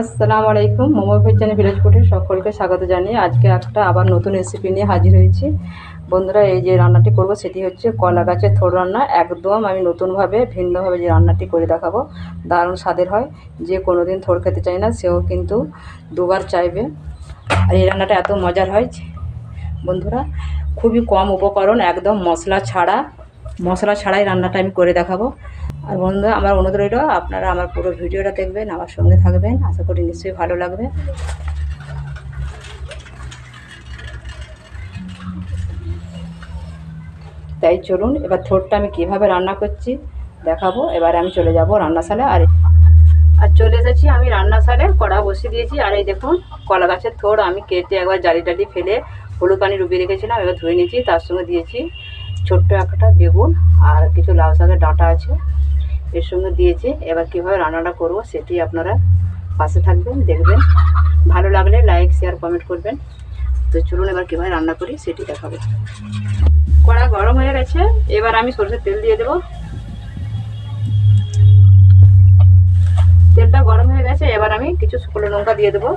আসসালামু আলাইকুম। মোমো কিচেনে ভিলেজ ফুডে সকলকে স্বাগত জানিয়ে আজকে একটা আবার নতুন রেসিপি নিয়ে হাজির হয়েছি। বন্ধুরা, এই যে রান্নাটি করব সেটি হচ্ছে কলা গাছের থোড় রান্না। একদম আমি নতুনভাবে ভিন্নভাবে যে রান্নাটি করে দেখাবো, দারুণ স্বাদের হয়। যে কোনো দিন থোড় খেতে চায় না সেও কিন্তু দুবার চাইবে। আর এই রান্নাটা এত মজার হয় বন্ধুরা, খুবই কম উপকরণ, একদম মশলা ছাড়াই রান্নাটা আমি করে দেখাবো। আর বন্ধুরা, আমার অনুরোধ রইল আপনারা আমার পুরো ভিডিওটা দেখবেন, আমার সঙ্গে থাকবেন, আশা করি নিশ্চয়ই ভালো লাগবে। তাই চলুন এবার থোড়টা আমি কীভাবে রান্না করছি দেখাবো। এবার আমি চলে যাব রান্নাশালে। আর চলে এসেছি আমি রান্নাশালে, কড়া বসিয়ে দিয়েছি। আর এই দেখুন, কলা গাছের থোড় আমি কেটে একবার জালি টালি ফেলে হলুদ পানি ডুবিয়ে রেখেছিলাম, এবার ধুয়ে নিয়েছি। তার সঙ্গে দিয়েছি ছোট্ট একটা বেগুন আর কিছু লাউ শাকের ডাঁটা আছে, এর সঙ্গে দিয়েছি। এবার কীভাবে রান্নাটা করব সেটি আপনারা পাশে থাকবেন, দেখবেন। ভালো লাগলে লাইক শেয়ার কমেন্ট করবেন। তো চলুন এবার কীভাবে রান্না করি সেটি দেখাবো। কড়া গরম হয়ে গেছে, এবার আমি সরষের তেল দিয়ে দেবো। তেলটা গরম হয়ে গেছে, এবার আমি কিছু শুকনো লঙ্কা দিয়ে দেবো।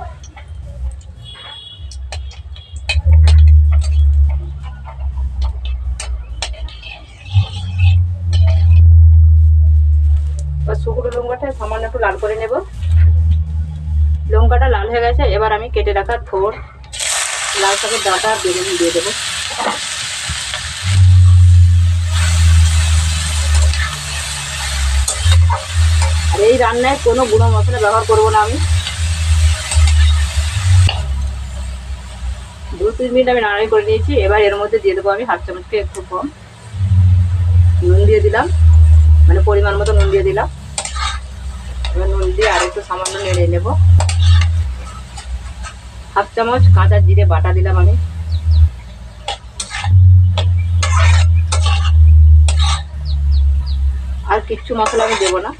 শুকনো লঙ্কাটা সামান্য একটু লাল করে নেব। লঙ্কাটা লাল হয়ে গেছে, এবার আমি কেটে রাখা থোড়, লাল শাকের ডাঁটা, বেগুন দিয়ে দেবো। আর এই রান্নায় কোনো গুঁড়ো মশলা ব্যবহার করবো না আমি। 2-3 মিনিট আমি নাড়াই করে নিয়েছি। এবার এর মধ্যে দিয়ে দেবো আমি হাফ চামচকে একটু কম নুন দিয়ে দিলাম, মানে পরিমাণ মতো নুন দিয়ে দিলাম। এবার নুন দিয়ে আর একটু সামান্য নেড়ে নেব। হাফ চামচ কাঁচা জিরে বাটা দিলাম আমি। আর কিচ্ছু মশলা আমি দেবো না।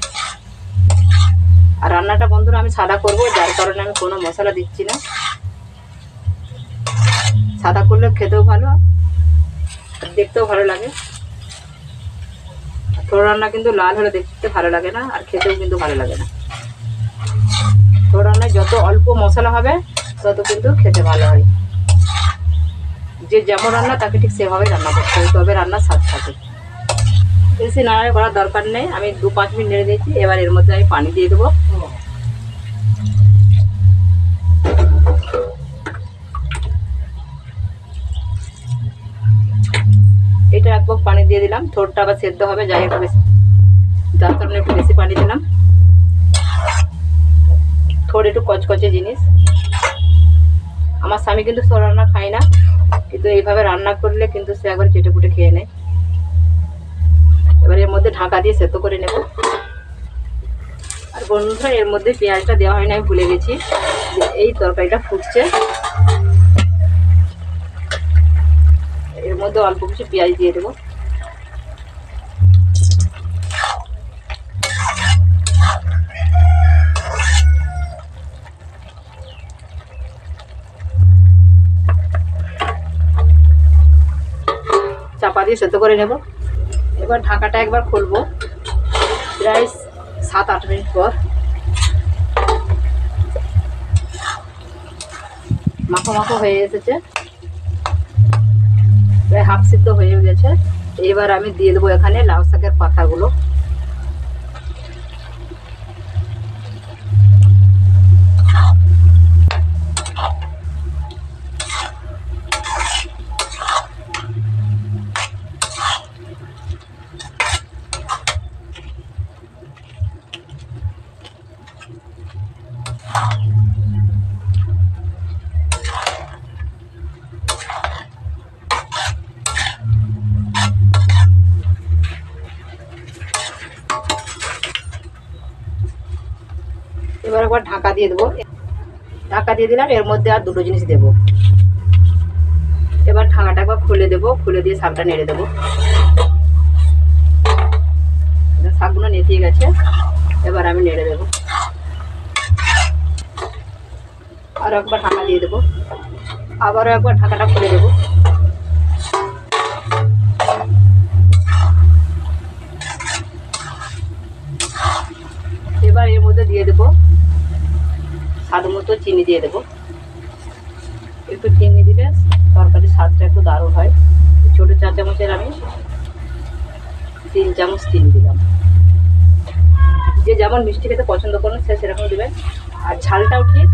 আর রান্নাটা বন্ধুরা আমি সাদা করব, যার কারণে আমি কোনো মশলা দিচ্ছি না। সাদা করলে খেতেও ভালো, দেখতেও ভালো লাগে। থোড় রান্না কিন্তু লাল হলে দেখতে ভালো লাগে না, আর খেতেও কিন্তু ভালো লাগে না। থোড় রান্নায় যত অল্প মশলা হবে তত কিন্তু খেতে ভালো হয়। যে যেমন রান্না তাকে ঠিক সেভাবে রান্না করতে হবে, তবে রান্নার স্বাদ থাকে। বেশি নাড়াড়ি করার দরকার নেই, আমি 2-5 মিনিট নেড়ে দিয়েছি। এবার এর মধ্যে আমি পানি দিয়ে দেবো। এটা 1 কাপ পানি দিয়ে দিলাম। থোড়টা আবার সেদ্ধ হবে, যাই একটু বেশি, যার কারণে একটু বেশি পানি দিলাম। থোড় একটু কচকচে জিনিস। আমার স্বামী কিন্তু থোড় রান্না খায় না, কিন্তু এইভাবে রান্না করলে কিন্তু সে একবার চেটে পুটে খেয়ে নেয়। এবার এর মধ্যে ঢাকা দিয়ে সেদ্ধ করে নেব। আর বন্ধুরা, এর মধ্যে পেঁয়াজটা দেওয়া হয় না, আমি ভুলে গেছি। এই তরকারিটা ফুটছে, এর মধ্যে অল্প কিছু পেঁয়াজ দিয়ে দেবো। চাপা দিয়ে সেদ্ধ করে নেব। এবার ঢাকাটা একবার খুলবো। প্রায় 7-8 মিনিট পর মাখো মাখো হয়ে এসেছে, প্রায় হাফ সিদ্ধ হয়ে গেছে। এবার আমি দিয়ে দেবো এখানে লাউ শাকের পাতাগুলো। এবার একবার ঢাকা দিয়ে দেবো। ঢাকা দিয়ে দিলাম, এর মধ্যে আর দুটো জিনিস দেবো। এবার ঢাকাটা একবার খুলে দেবো, খুলে দিয়ে শাকটা নেড়ে দেবো। শাকগুলো নেতিয়ে গেছে, এবার আমি নেড়ে দেবো। আর একবার ঢাকা দিয়ে দেবো, আবারও একবার ঢাকাটা খুলে দেবো। এবার এর মধ্যে দিয়ে দেবো স্বাদ মতো চিনি দিয়ে দেবো। একটু চিনি দিলে তরকারির স্বাদটা একটু দারুণ হয়। ছোটো চা চামচের আমি 3 চামচ চিনি দিলাম। যে যেমন মিষ্টি খেতে পছন্দ করুন সে সেরকম দেবেন। আর ঝালটাও ঠিক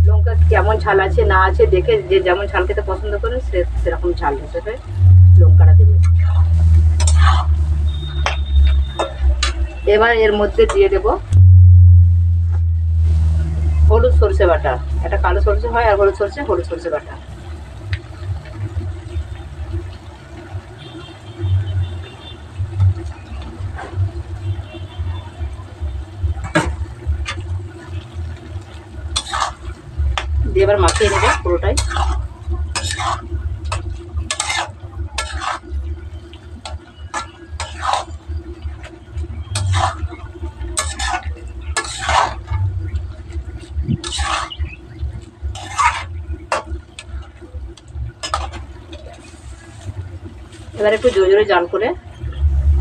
লঙ্কা কেমন ঝাল আছে না আছে দেখে যে যেমন ঝাল খেতে পছন্দ করেন সে সেরকম ঝাল হিসেবে লঙ্কাটা দেবেন। এবার এর মধ্যে দিয়ে দেব হলুদ সরষে বাটা। একটা কালো সরষে হয় আর হলুদ সরষে বাটা। দিয়ে এবার মাখিয়ে নেব পুরোটাই। এবার একটু জোরে জোরে জাল করে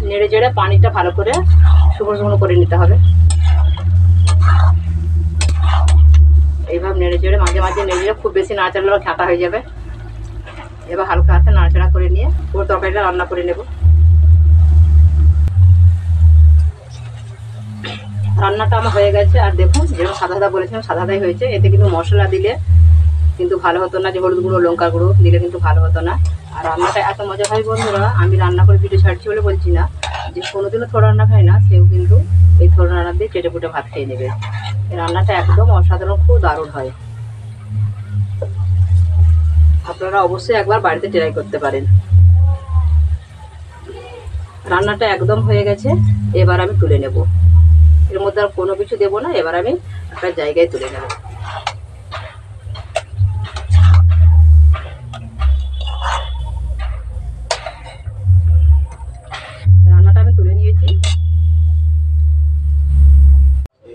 নেড়ে চেড়ে পানিটা ভালো করে শুকনো শুকনো করে নিতে হবে। এইভাবে নেড়ে চেড়ে মাঝে মাঝে নেড়ে খুব বেশি নাড়াচাড়া হলে ঘাঁটা হয়ে যাবে। এবার হালকা হাতে নাড়াচাড়া করে নিয়ে পুরো তরকারিটা রান্না করে নেব। রান্নাটা আমার হয়ে গেছে। আর দেখুন যেরকম সাদা সাদা বলেছিলাম সাদাই হয়েছে। এতে কিন্তু মশলা দিলে কিন্তু ভালো হতো না, যে হলুদ গুঁড়ো লঙ্কা গুঁড়ো দিলে কিন্তু ভালো হতো না। আর রান্নাটা এত মজা হয় বন্ধুরা, আমি রান্না করে ভিডিও ছাড়ছি বলে বলছি না, যে কোনোদিনও থোড় রান্না খায় না সেও কিন্তু এই থোড় রান্না দিয়ে চেটে পুটে ভাত খেয়ে নেবে। এই রান্নাটা একদম অসাধারণ, খুব দারুণ হয়। আপনারা অবশ্যই একবার বাড়িতে ট্রাই করতে পারেন। রান্নাটা একদম হয়ে গেছে। এবার আমি তুলে নেব। এর মধ্যে আর কোনো কিছু দেবো না। এবার আমি একটা জায়গায় তুলে নেব। রান্নাটা আমি তুলে নিয়েছি।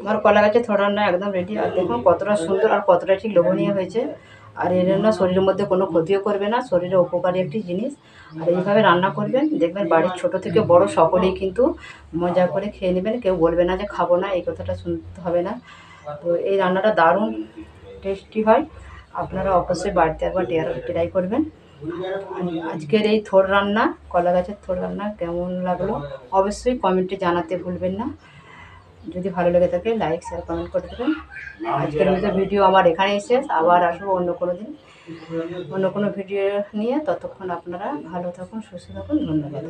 আমার কলা গাছের থোড় রান্না একদম রেডি। আর দেখুন কতটা সুন্দর আর কতটা ঠিক লোভনীয় হয়েছে। আর এই রান্না শরীরের মধ্যে কোনো ক্ষতিও করবে না, শরীরে উপকারী একটি জিনিস। আর এইভাবে রান্না করবেন, দেখবেন বাড়ির ছোট থেকে বড় সকলেই কিন্তু মজা করে খেয়ে নেবেন। কেউ বলবে না যে খাবো না, এই কথাটা শুনতে হবে না। তো এই রান্নাটা দারুণ টেস্টি হয়। আপনারা অবশ্যই বাড়িতে একবার ট্রাই করবেন। আজকের এই থোড় রান্না, কলা গাছের থোড় রান্না কেমন লাগলো অবশ্যই কমেন্টে জানাতে ভুলবেন না। যদি ভালো লেগে থাকে লাইক শেয়ার কমেন্ট করে দেবেন। আজকের মতো ভিডিও আমার এখানেই শেষ। আবার আসবো অন্য কোনো দিন অন্য কোনো ভিডিও নিয়ে। ততক্ষণ আপনারা ভালো থাকুন, সুস্থ থাকুন। ধন্যবাদ।